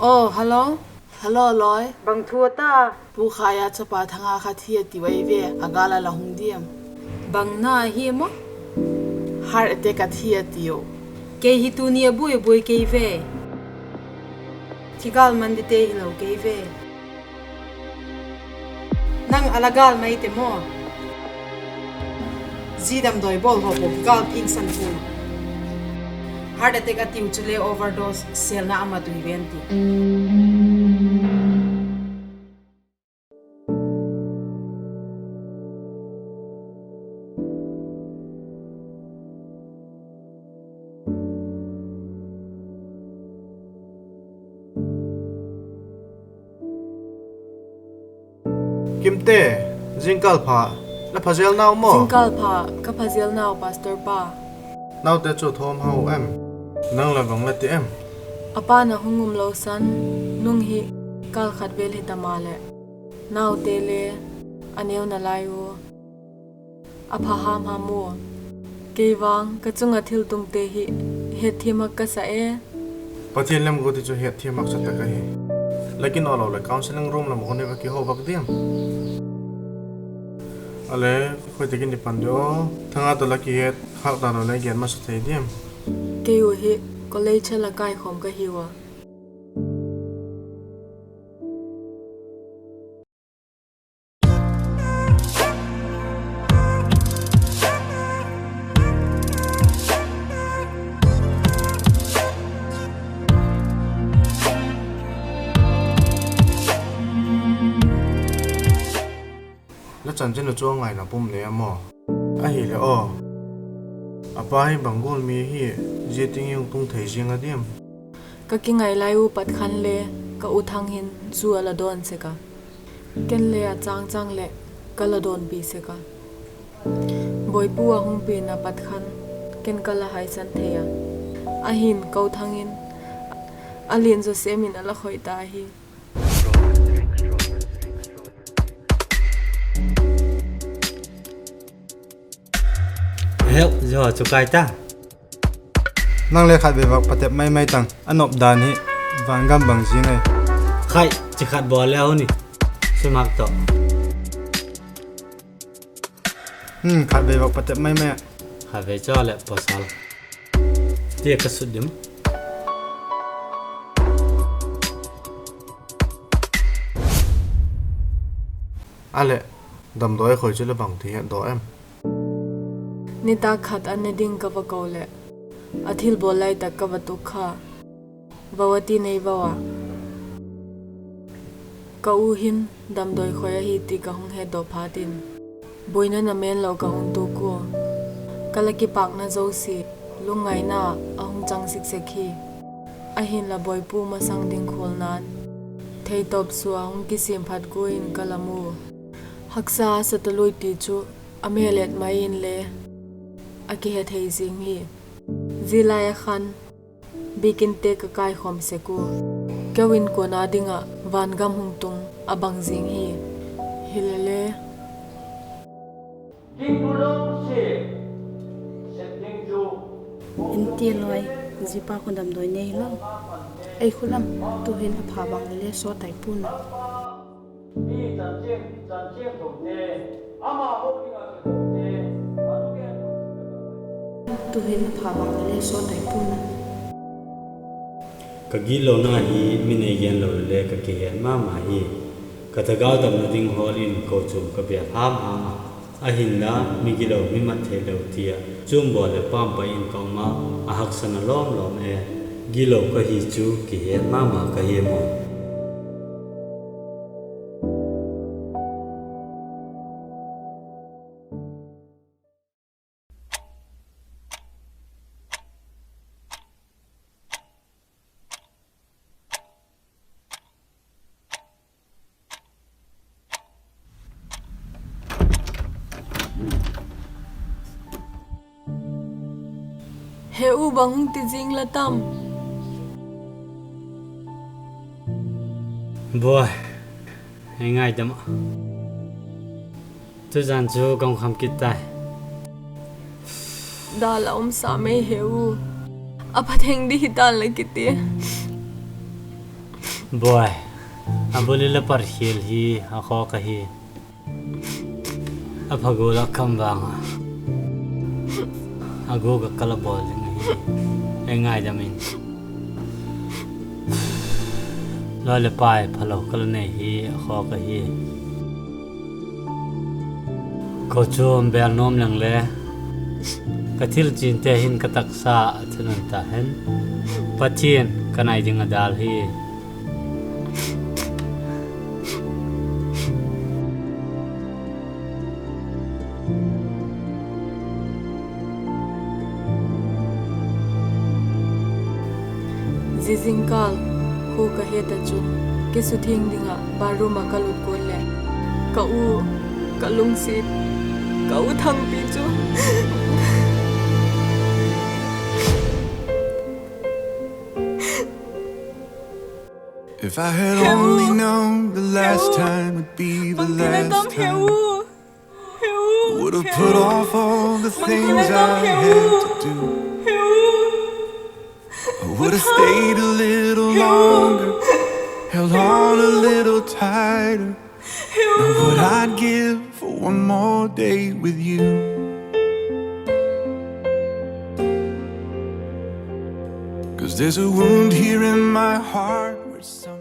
โอ้ฮัลโหลลอยบังทัวตาผู้ขายจะปาทางอาคาเทียติไว้เวอากาลละหงเดียมบังน่าเฮียมฮาร์เตกัเทียติโอเกฮิตูเนียบุยเกเวที่กาลมันดิเตฮิโลเกเวนั่งอลากาลไม่เตมอจีดำโดยบอลหอบกาลพิงสันฟูฮาร์ดเตกัติวจุเลโอเวอร์โดสเซลน่ามาตุอีเวนติกิมเต้ซิงกัลพาและพาเซลนาวมอซิงกัลพากับพาเซลนาวพาสเตอร์ปานาวเตจูทอมเฮาเอ็มนั่งละบังละติเอ็มอปานะหงุมโลซันนุ่งฮิกัลขัดเวลฮิตามาเลนาวเตเลอันเอวนาลายูอภาหามฮามัวเกวังกะจุงอธิลตุงเตฮิเฮทิมักกะสะเอปะเทียนเลมกูติจูเฮทิมักสัตตะกะเฮलेकिन all all counselling room ला मखने बाकी हो बक दिम अले कोई तकिन दिपंदो थंगा तो लकी हे खाक दानो ले गेन मस थे दिम केयो हे कॉलेज छला काय खम का हिवाจันเจนจ้วงไงนะปุ่มเนี่ยมอไอเหี้ยอ๋ออาป้าให้บังกอลมีเหี้ยเจติงยังตุงเทจิงอะเดียมก็กิงไงไล่อุปัดคันเลก็อุทังหินจัวละโดนเสกะเกนเลอะจังเละก็ละโดนปีเสกะบอยปัวหงปีนะปัดคันเกนก็ละหายสันเทียอะหินก็อุทังหินอะเลียนจะเสมินอะละคอยตาฮีเฮ้ยจะว่าจุกายจ้านั่งเลยขัดเววักปฏิบัติไม่ตังอันอบดานี้วางกำบังซิงไงใครจะขัดบอลแล้วนี่สมัครต่อขัดเววักปฏิบัติไม่ขัดเวจ้าแหละพอสาวเรียกกระสุดดิมอะไรดำดอยคอยจุลบังที่ดอเอ็มนิตาขัดอันเนดิงกับว่าเกาเลอธิลบอลไลตะกับว่าตุข้าบาวตีในบ่าวกะอูหินดำโดยคอยฮิติกะหงเฮดอพาตินบอยนั้นเมนเรากะหงตุกัวกะละกิปักนะโจซีลุงไงน่าอหงจังสิกเซคีอหินละบอยปูมาสังดิงโคลนานเทยตบสัวหงกิเสียมพัดกุอินกะละมูฮักษาสตะลุยติจูอเมเลตมาอินเลอากิเฮเทซิงฮีซิลายคันบิกินเตกกายขอมเสกูเกวินโกนาดิงะวันกำหงตุงอบังซิงฮีฮิเลเลอินเตียลอยจิปาคนดำโดยเนยลองไอคุณลำตัวเห็นอภาบังเลโซไตปุ่นตัวเห็นภาพบางเลโซไตปุ่นกะกิโลนาฮีมินเอเยนโลเลกะเกียนมาฮีกะตะกาวตำนดิงฮอลินโกจุมกะเบียพามอาอะหินลามิกิโลมิมัทเทโลเตียจุมบอเลปามไปอินกองมาอะฮักสนะล้อมเอกิโลกะฮีจูกิเยนมากะเฮโมเฮอูบังติจิงละตัมบัวง่ายๆจังทุกอย่างจูกองคำคิดได้ดาลสามีเฮอูอภัทเฮงดีตาลเลยกิตติ boy abulila parhil hi ako kahi apagula kambanga aguga kalabol hi engai jamin lole pai phalo kalne hi ako kahi Kochuam Bial nom lang le kathil chin te hin kataksa thunun ta hen pathin kanai ding adal hi zingkal hu ka heta chun ke su thing dinga baruma kalut kolle ka u kalung sit ka u thang pi chu If I had only known the last time would be the last time, would have put off all the things I had to do. I would have stayed a little longer, held on a little tighter. Know what I'd give for one more day with you. Cause there's a wound here in my heart where some